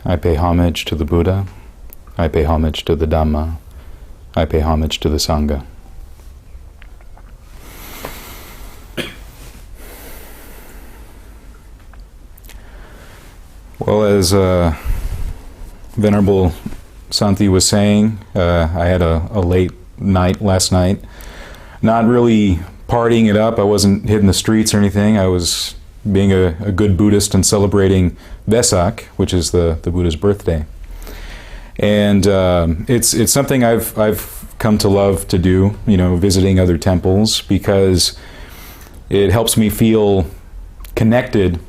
I pay homage to the Buddha. I pay homage to the Dhamma. I pay homage to the Sangha. Well, as Venerable Santi was saying, I had a late night last night. Not really partying it up. I wasn't hitting the streets or anything. I was being a good Buddhist and celebrating Vesak, which is the Buddha's birthday. And it's something I've come to love to do, visiting other temples, because it helps me feel connected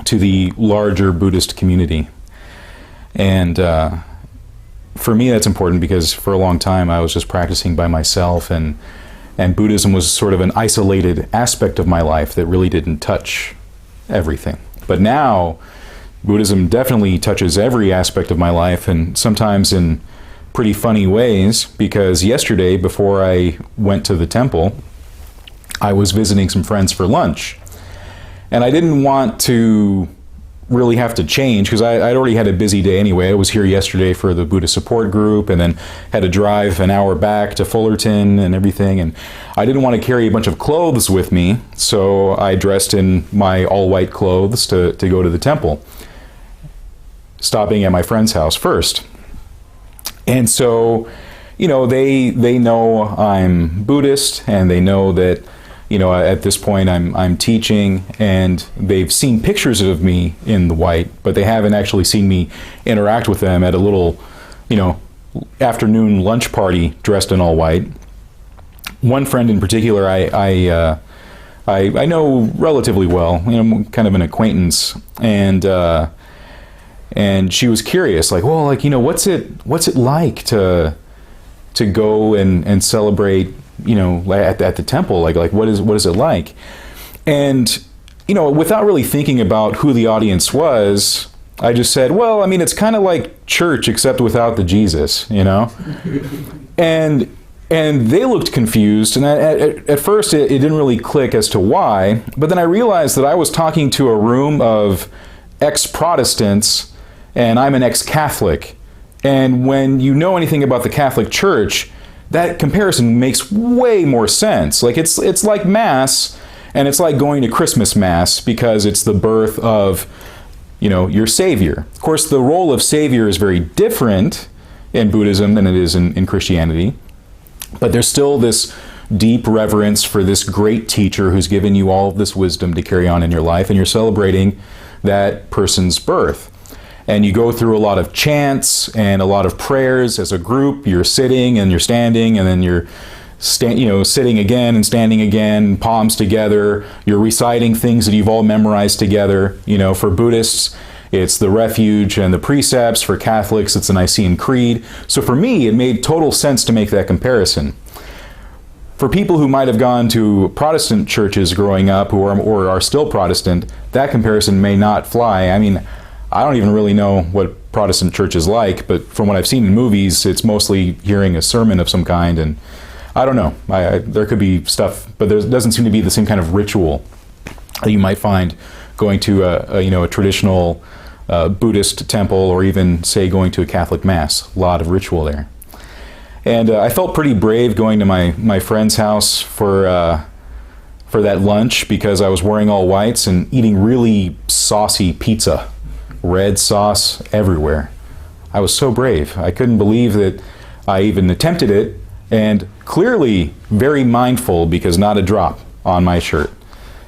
to the larger Buddhist community. And for me that's important because for a long time I was just practicing by myself, and Buddhism was sort of an isolated aspect of my life that really didn't touch everything. But now Buddhism definitely touches every aspect of my life, and sometimes in pretty funny ways, because yesterday before I went to the temple I was visiting some friends for lunch. And I didn't want to really have to change because I'd already had a busy day anyway. I was here yesterday for the Buddha support group and then had to drive an hour back to Fullerton and everything. And I didn't want to carry a bunch of clothes with me, so I dressed in my all-white clothes to go to the temple, stopping at my friend's house first. And so, they know I'm Buddhist, and they know that at this point I'm teaching, and they've seen pictures of me in the white, but they haven't actually seen me interact with them at a little, afternoon lunch party dressed in all white. One friend in particular I know relatively well, kind of an acquaintance, and she was curious, what's it like to go and celebrate at the temple, what is it like? And without really thinking about who the audience was, I just said, well, it's kind of like church except without the Jesus, and they looked confused, and at first it didn't really click as to why, but then I realized that I was talking to a room of ex-Protestants and I'm an ex-Catholic, and when you know anything about the Catholic Church, that comparison makes way more sense. It's like Mass, and it's like going to Christmas Mass because it's the birth of, your Savior. Of course, the role of Savior is very different in Buddhism than it is in Christianity, but there's still this deep reverence for this great teacher who's given you all of this wisdom to carry on in your life, and you're celebrating that person's birth. And you go through a lot of chants and a lot of prayers as a group. You're sitting and you're standing, and then you're sitting again and standing again, palms together. You're reciting things that you've all memorized together. For Buddhists, it's the refuge and the precepts. For Catholics, it's the Nicene Creed. So for me, it made total sense to make that comparison. For people who might have gone to Protestant churches growing up or are still Protestant, that comparison may not fly. I don't even really know what Protestant church is like, but from what I've seen in movies, it's mostly hearing a sermon of some kind, and I don't know. There could be stuff, but there doesn't seem to be the same kind of ritual that you might find going to a traditional Buddhist temple, or even, say, going to a Catholic Mass. A lot of ritual there. And I felt pretty brave going to my friend's house for that lunch, because I was wearing all whites and eating really saucy pizza. Red sauce everywhere. I was so brave. I couldn't believe that I even attempted it, and clearly very mindful, because not a drop on my shirt.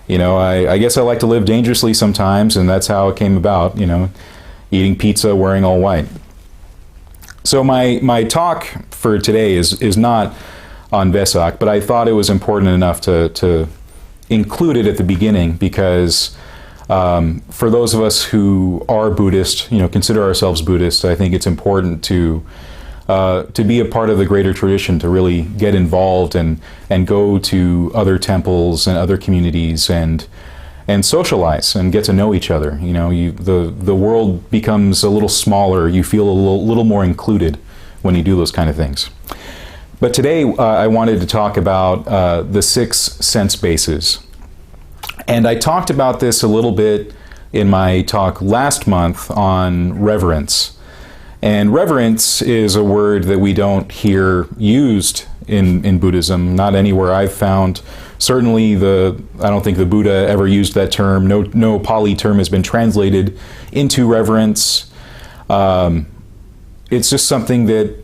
I guess I like to live dangerously sometimes, and that's how it came about, eating pizza, wearing all white. So my talk for today is not on Vesak, but I thought it was important enough to include it at the beginning, because for those of us who are Buddhist, consider ourselves Buddhist, I think it's important to be a part of the greater tradition, to really get involved and go to other temples and other communities and socialize and get to know each other. The world becomes a little smaller. You feel a little more included when you do those kind of things. But today I wanted to talk about the 6 sense bases. And I talked about this a little bit in my talk last month on reverence. And reverence is a word that we don't hear used in Buddhism, not anywhere I've found. Certainly, I don't think the Buddha ever used that term. No Pali term has been translated into reverence. It's just something that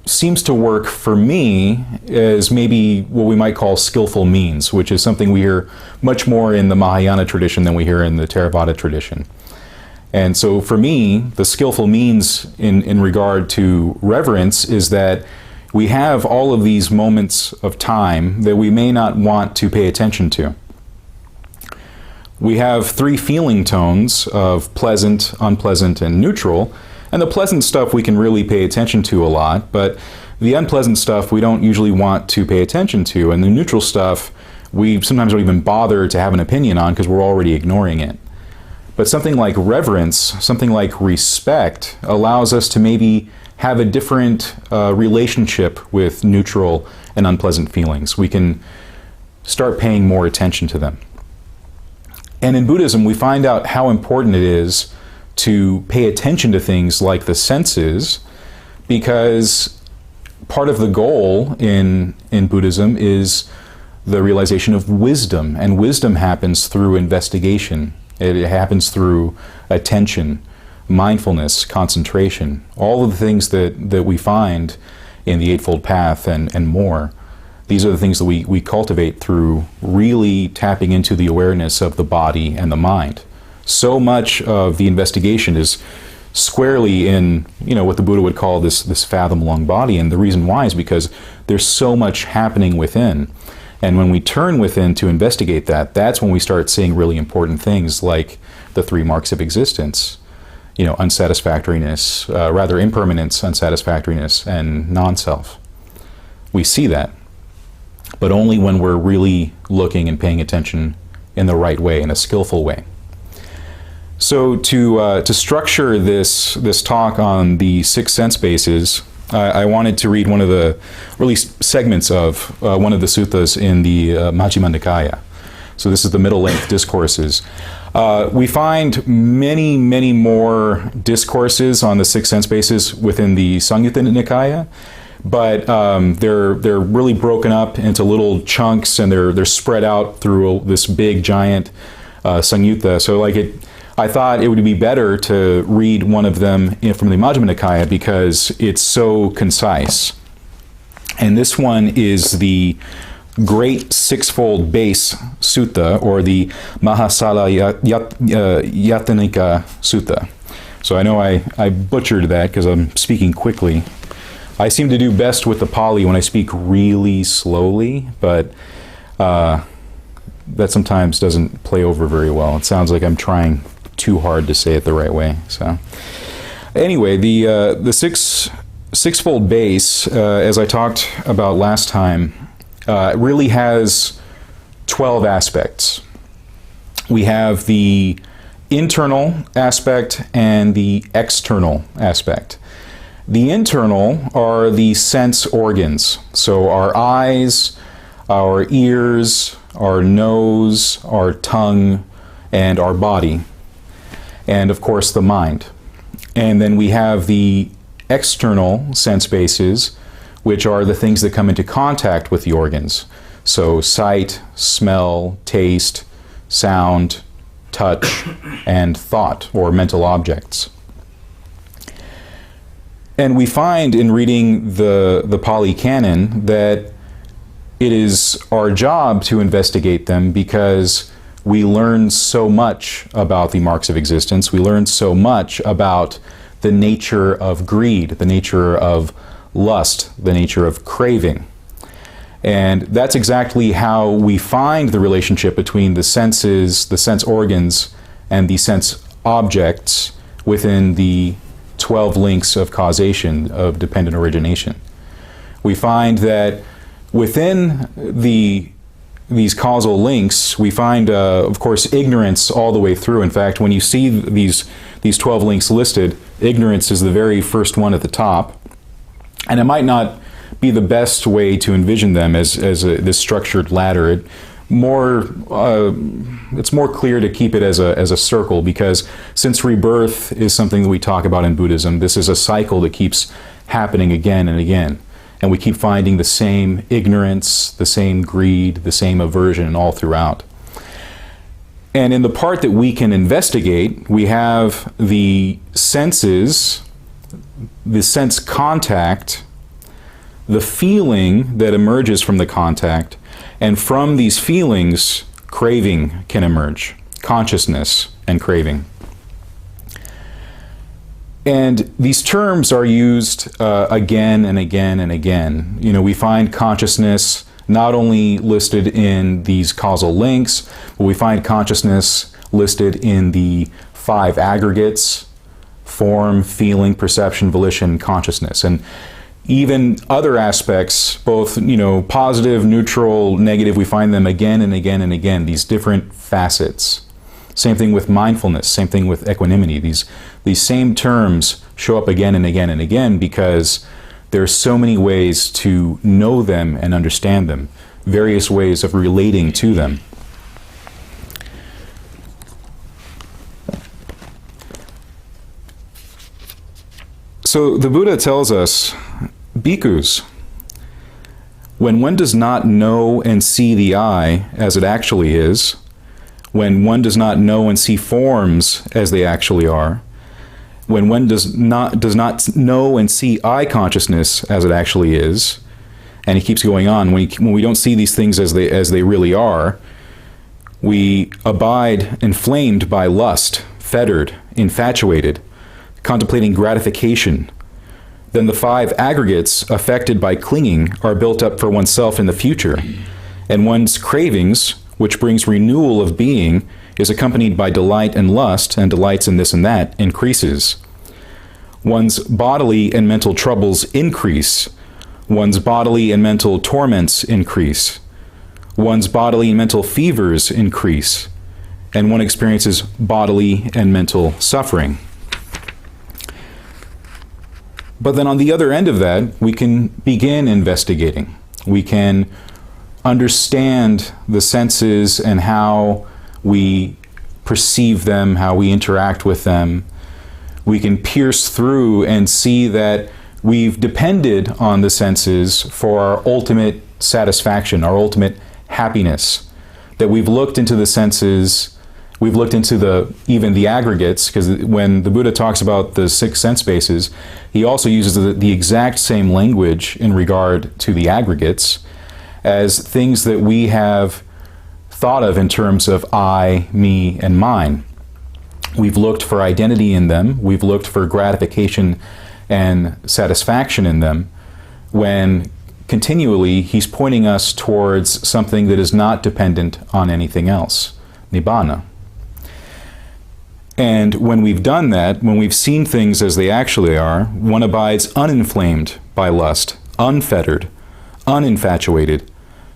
seems to work for me as maybe what we might call skillful means, which is something we hear much more in the Mahayana tradition than we hear in the Theravada tradition. And so for me, the skillful means in regard to reverence is that we have all of these moments of time that we may not want to pay attention to. We have three feeling tones of pleasant, unpleasant, and neutral. And the pleasant stuff we can really pay attention to a lot, but the unpleasant stuff we don't usually want to pay attention to. And the neutral stuff we sometimes don't even bother to have an opinion on because we're already ignoring it. But something like reverence, something like respect, allows us to maybe have a different relationship with neutral and unpleasant feelings. We can start paying more attention to them. And in Buddhism, we find out how important it is to pay attention to things like the senses, because part of the goal in Buddhism is the realization of wisdom, and wisdom happens through investigation. It happens through attention, mindfulness, concentration, all of the things that we find in the Eightfold Path and more. These are the things that we cultivate through really tapping into the awareness of the body and the mind. So much of the investigation is squarely in, what the Buddha would call this fathom-long body, and the reason why is because there's so much happening within. And when we turn within to investigate that's when we start seeing really important things like the three marks of existence, unsatisfactoriness, rather impermanence, unsatisfactoriness, and non-self. We see that, but only when we're really looking and paying attention in the right way, in a skillful way. So to structure this talk on the six sense bases, I wanted to read one of the segments of one of the suttas in the Majjhima Nikaya. So this is the middle-length discourses. We find many, many more discourses on the six sense bases within the Samyutta Nikaya, but they're really broken up into little chunks, and they're spread out through this big giant Samyutta. So I thought it would be better to read one of them from the Majjhima Nikaya because it's so concise. And this one is the Great Sixfold Base Sutta, or the Mahasala Yatanika Sutta. So I know I butchered that because I'm speaking quickly. I seem to do best with the Pali when I speak really slowly, but that sometimes doesn't play over very well. It sounds like I'm trying too hard to say it the right way. So anyway, the sixfold base, as I talked about last time, really has 12 aspects. We have the internal aspect and the external aspect. The internal are the sense organs, so our eyes, our ears, our nose, our tongue, and our body. And of course the mind. And then we have the external sense bases, which are the things that come into contact with the organs. So sight, smell, taste, sound, touch, and thought, or mental objects. And we find in reading the Pali Canon that it is our job to investigate them because we learn so much about the marks of existence. We learn so much about the nature of greed, the nature of lust, the nature of craving. And that's exactly how we find the relationship between the senses, the sense organs, and the sense objects within the 12 links of causation, of dependent origination. We find that within these causal links, we find, of course, ignorance all the way through. In fact, when you see these 12 links listed, ignorance is the very first one at the top. And it might not be the best way to envision them as this structured ladder. it's more clear to keep it as a circle, because since rebirth is something that we talk about in Buddhism, this is a cycle that keeps happening again and again. And we keep finding the same ignorance, the same greed, the same aversion all throughout. And in the part that we can investigate, we have the senses, the sense contact, the feeling that emerges from the contact, and from these feelings, craving can emerge, consciousness and craving. And these terms are used again and again and again. You know, we find consciousness not only listed in these causal links, but we find consciousness listed in the 5 aggregates: form, feeling, perception, volition, consciousness. And even other aspects, both, you know, positive, neutral, negative, we find them again and again and again, these different facets. Same thing with mindfulness, same thing with equanimity. These same terms show up again and again and again because there are so many ways to know them and understand them, various ways of relating to them. So the Buddha tells us, bhikkhus, when one does not know and see the I as it actually is, when one does not know and see forms as they actually are, when one does not know and see I consciousness as it actually is, and he keeps going on, when we don't see these things as they really are, we abide inflamed by lust, fettered, infatuated, contemplating gratification. Then the 5 aggregates affected by clinging are built up for oneself in the future, and one's cravings, which brings renewal of being, is accompanied by delight and lust, and delights in this and that, increases. One's bodily and mental troubles increase. One's bodily and mental torments increase. One's bodily and mental fevers increase. And one experiences bodily and mental suffering. But then on the other end of that, we can begin investigating. We can understand the senses and how we perceive them, how we interact with them. We can pierce through and see that we've depended on the senses for our ultimate satisfaction, our ultimate happiness. That we've looked into the senses, we've looked into even the aggregates, because when the Buddha talks about the 6 sense bases, he also uses the exact same language in regard to the aggregates as things that we have thought of in terms of I, me, and mine. We've looked for identity in them, we've looked for gratification and satisfaction in them, when continually he's pointing us towards something that is not dependent on anything else, nibbana. And when we've done that, when we've seen things as they actually are, one abides uninflamed by lust, unfettered, uninfatuated,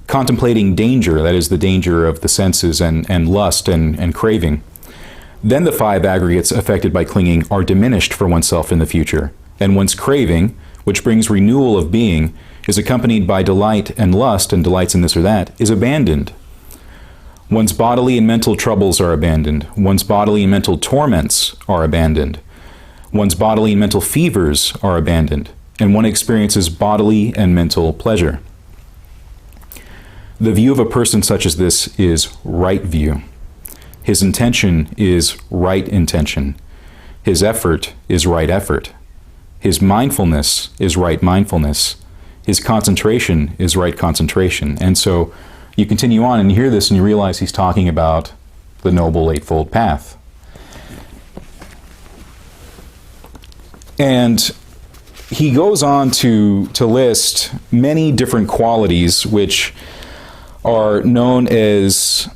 contemplating danger, that is the danger of the senses and lust and craving. Then the 5 aggregates affected by clinging are diminished for oneself in the future, and one's craving, which brings renewal of being, is accompanied by delight and lust, and delights in this or that, is abandoned. One's bodily and mental troubles are abandoned. One's bodily and mental torments are abandoned. One's bodily and mental fevers are abandoned, and one experiences bodily and mental pleasure. The view of a person such as this is right view. His intention is right intention. His effort is right effort. His mindfulness is right mindfulness. His concentration is right concentration. And so you continue on and you hear this and you realize he's talking about the Noble Eightfold Path. And he goes on to list many different qualities which are known as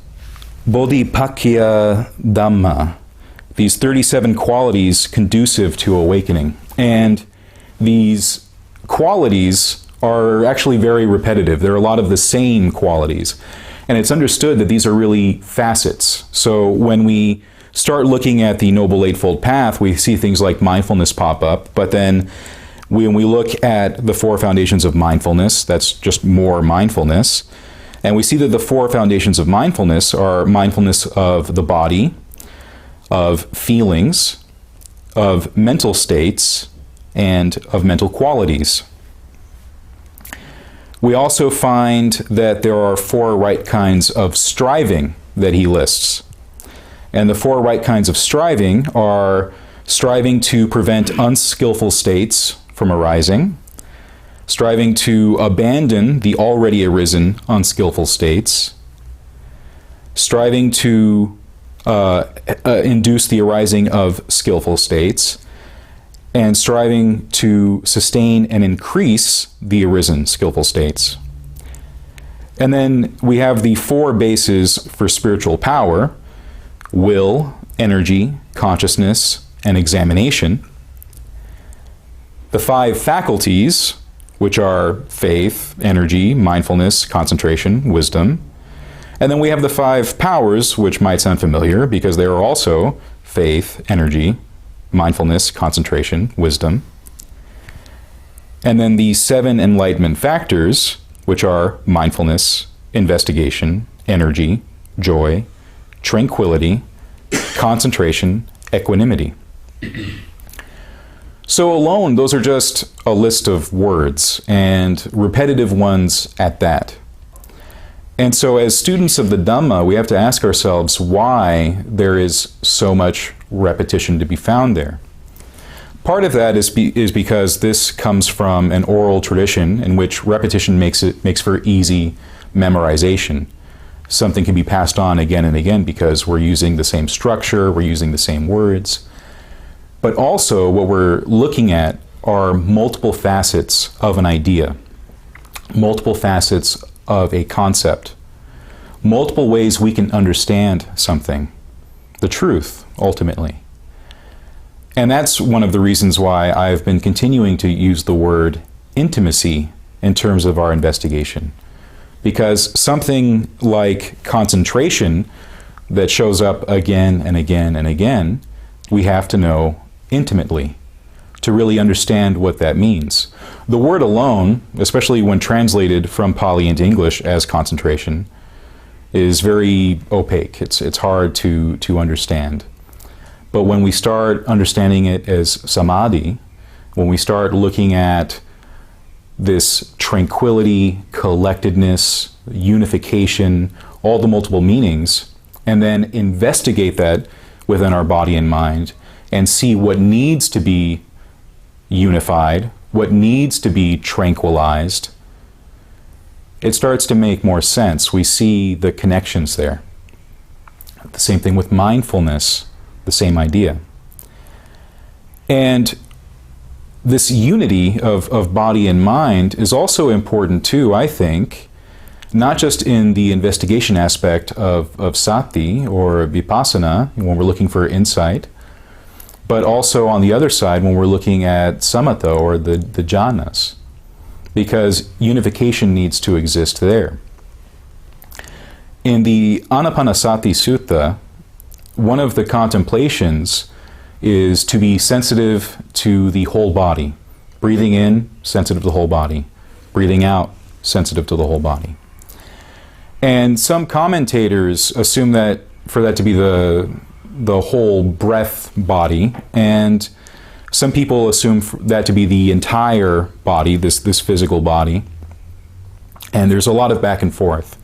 Bodhipakkhya Dhamma, these 37 qualities conducive to awakening. And these qualities are actually very repetitive. There are a lot of the same qualities. And it's understood that these are really facets. So when we start looking at the Noble Eightfold Path, we see things like mindfulness pop up, but then when we look at the 4 foundations of mindfulness, that's just more mindfulness. And we see that the four foundations of mindfulness are mindfulness of the body, of feelings, of mental states, and of mental qualities. We also find that there are four right kinds of striving that he lists. And the four right kinds of striving are striving to prevent unskillful states from arising, striving to abandon the already arisen unskillful states, striving to induce the arising of skillful states, and striving to sustain and increase the arisen skillful states. And then we have the four bases for spiritual power: will, energy, consciousness, and examination. The five faculties, which are faith, energy, mindfulness, concentration, wisdom. And then we have the five powers, which might sound familiar because they are also faith, energy, mindfulness, concentration, wisdom. And then the seven enlightenment factors, which are mindfulness, investigation, energy, joy, tranquility, concentration, equanimity. So alone, those are just a list of words, and repetitive ones at that. And so as students of the Dhamma, we have to ask ourselves why there is so much repetition to be found there. Part of that is because this comes from an oral tradition in which repetition makes for easy memorization. Something can be passed on again and again because we're using the same structure, we're using the same words. But also what we're looking at are multiple facets of an idea, multiple facets of a concept, multiple ways we can understand something, the truth, ultimately. And that's one of the reasons why I've been continuing to use the word intimacy in terms of our investigation. Because something like concentration that shows up again and again and again, we have to know intimately to really understand what that means. The word alone, especially when translated from Pali into English as concentration, is very opaque. It's hard to understand. But when we start understanding it as samadhi, when we start looking at this tranquility, collectedness, unification, all the multiple meanings, and then investigate that within our body and mind and see what needs to be unified, what needs to be tranquilized, it starts to make more sense. We see the connections there. The same thing with mindfulness, the same idea. And this unity of body and mind is also important too, I think, not just in the investigation aspect of sati or vipassana, when we're looking for insight, but also on the other side when we're looking at samatha or the jhanas, because unification needs to exist there. In the Anapanasati Sutta, one of the contemplations is to be sensitive to the whole body. Breathing in, sensitive to the whole body. Breathing out, sensitive to the whole body. And some commentators assume that for that to be the whole breath body, and some people assume that to be the entire body, this physical body. And there's a lot of back and forth.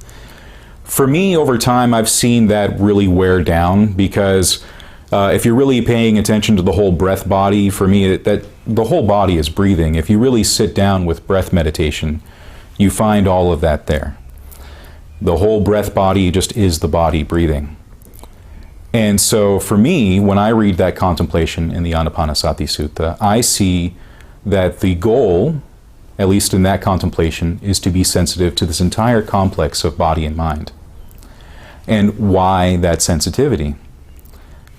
For me, over time, I've seen that really wear down because if you're really paying attention to the whole breath body, for me, that the whole body is breathing. If you really sit down with breath meditation, you find all of that there. The whole breath body just is the body breathing. And so for me, when I read that contemplation in the Anapanasati Sutta, I see that the goal, at least in that contemplation, is to be sensitive to this entire complex of body and mind. And why that sensitivity?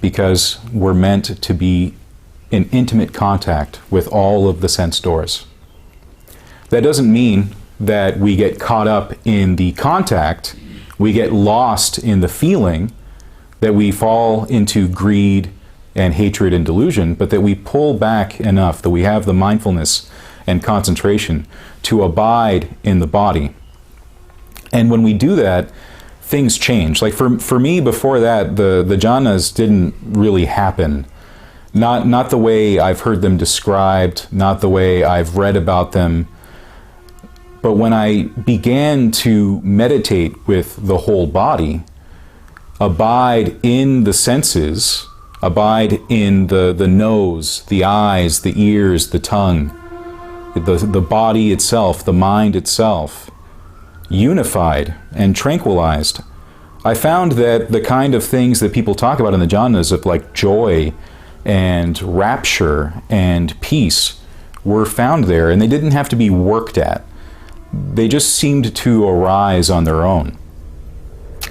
Because we're meant to be in intimate contact with all of the sense doors. That doesn't mean that we get caught up in the contact, we get lost in the feeling, that we fall into greed and hatred and delusion, but that we pull back enough, that we have the mindfulness and concentration to abide in the body, And when we do that, things change. Like for me, before that, the jhanas didn't really happen. Not the way I've heard them described, not the way I've read about them. But when I began to meditate with the whole body, abide in the senses, abide in the nose, the eyes, the ears, the tongue, the body itself, the mind itself, unified and tranquilized, I found that the kind of things that people talk about in the jhanas of like joy and rapture and peace were found there, and they didn't have to be worked at. They just seemed to arise on their own.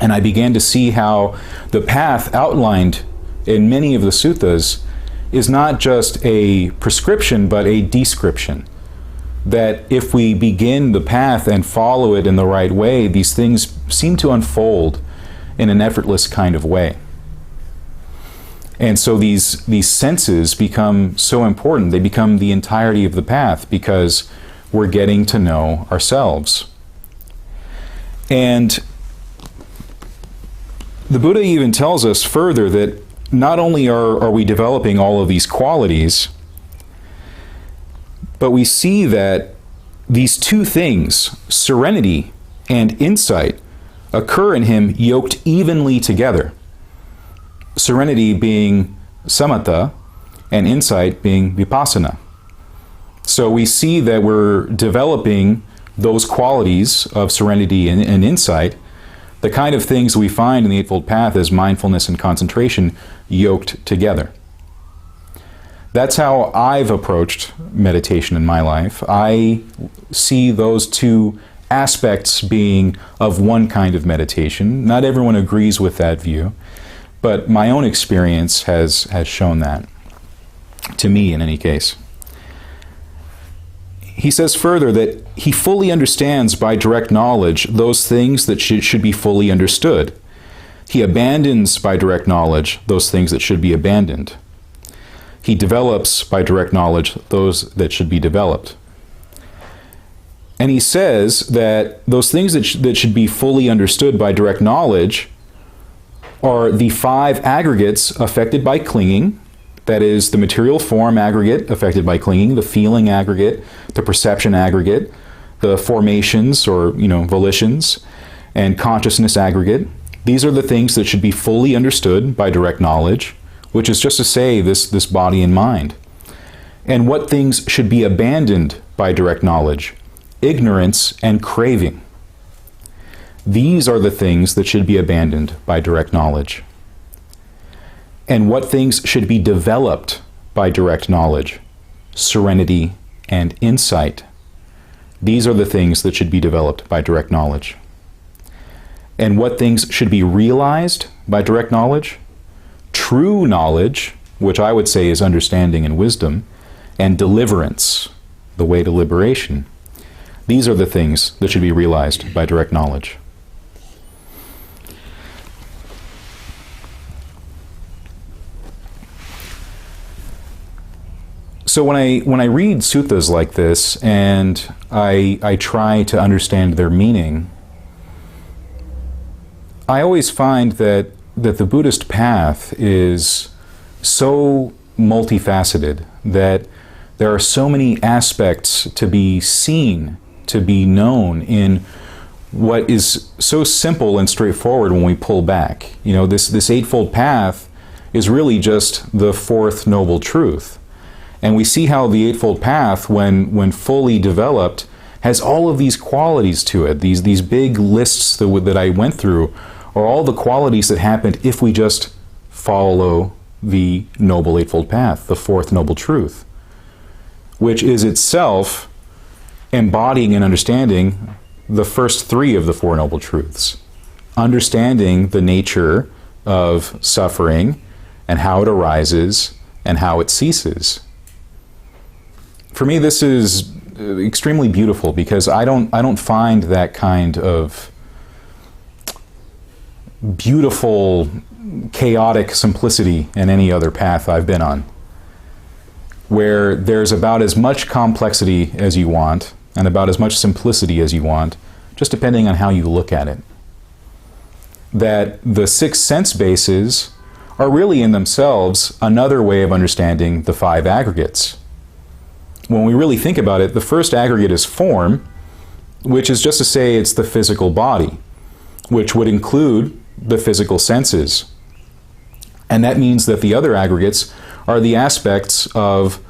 And I began to see how the path outlined in many of the suttas is not just a prescription, but a description. That if we begin the path and follow it in the right way, these things seem to unfold in an effortless kind of way. And so these senses become so important. They become the entirety of the path because we're getting to know ourselves. And the Buddha even tells us further that not only are we developing all of these qualities, but we see that these two things, serenity and insight, occur in him yoked evenly together. Serenity being samatha and insight being vipassana. So we see that we're developing those qualities of serenity and insight, the kind of things we find in the Eightfold Path as mindfulness and concentration yoked together. That's how I've approached meditation in my life. I see those two aspects being of one kind of meditation. Not everyone agrees with that view, but my own experience has shown that, to me in any case. He says further that he fully understands by direct knowledge those things that should be fully understood. He abandons by direct knowledge those things that should be abandoned. He develops by direct knowledge those that should be developed. And he says that those things that should be fully understood by direct knowledge are the 5 aggregates affected by clinging. That is, the material form aggregate affected by clinging, the feeling aggregate, the perception aggregate, the formations or volitions, and consciousness aggregate. These are the things that should be fully understood by direct knowledge, which is just to say this body and mind. And what things should be abandoned by direct knowledge? Ignorance and craving. These are the things that should be abandoned by direct knowledge. And what things should be developed by direct knowledge? Serenity and insight. These are the things that should be developed by direct knowledge. And what things should be realized by direct knowledge? True knowledge, which I would say is understanding and wisdom, and deliverance, the way to liberation. These are the things that should be realized by direct knowledge. So when I read suttas like this and I try to understand their meaning, I always find that the Buddhist path is so multifaceted, that there are so many aspects to be seen, to be known in what is so simple and straightforward when we pull back. This Eightfold Path is really just the 4th Noble Truth. And we see how the Eightfold Path, when fully developed, has all of these qualities to it. These big lists that I went through are all the qualities that happened if we just follow the Noble Eightfold Path, the 4th Noble Truth, which is itself embodying and understanding the first 3 of the 4 Noble Truths. Understanding the nature of suffering and how it arises and how it ceases. For me, this is extremely beautiful because I don't find that kind of beautiful, chaotic simplicity in any other path I've been on, where there's about as much complexity as you want and about as much simplicity as you want just depending on how you look at it. That the 6 sense bases are really in themselves another way of understanding the 5 aggregates. When we really think about it, the first aggregate is form, which is just to say it's the physical body, which would include the physical senses. And that means that the other aggregates are the aspects of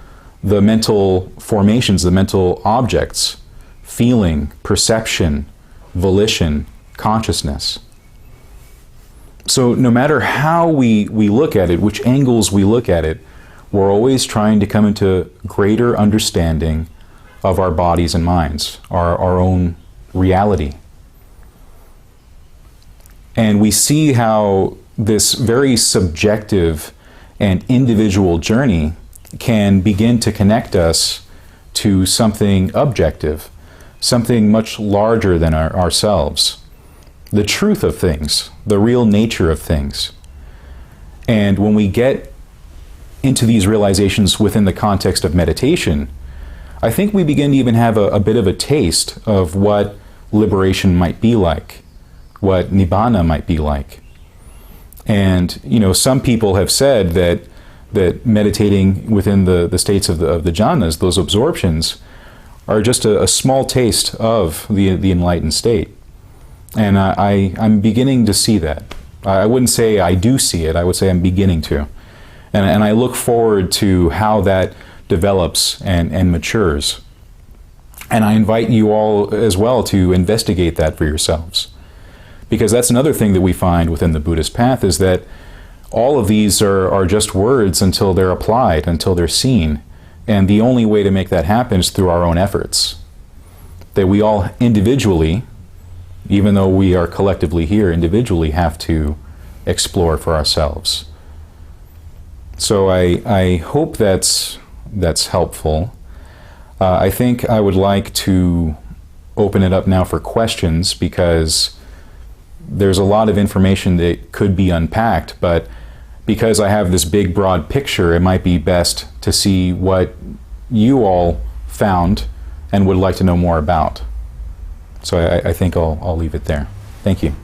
the mental formations, the mental objects, feeling, perception, volition, consciousness. So no matter how we look at it, which angles we look at it, we're always trying to come into greater understanding of our bodies and minds, our own reality. And we see how this very subjective and individual journey can begin to connect us to something objective, something much larger than ourselves. The truth of things, the real nature of things. And when we get into these realizations within the context of meditation, I think we begin to even have a bit of a taste of what liberation might be like, what nibbana might be like. And, you know, some people have said that meditating within the states of the jhanas, those absorptions, are just a small taste of the enlightened state. And I'm beginning to see that. I wouldn't say I do see it, I would say I'm beginning to. And I look forward to how that develops and matures. And I invite you all as well to investigate that for yourselves. Because that's another thing that we find within the Buddhist path, is that all of these are just words until they're applied, until they're seen. And the only way to make that happen is through our own efforts. That we all individually, even though we are collectively here, individually have to explore for ourselves. So I hope that's helpful. I think I would like to open it up now for questions, because there's a lot of information that could be unpacked, but because I have this big broad picture, it might be best to see what you all found and would like to know more about. So I think I'll leave it there. Thank you.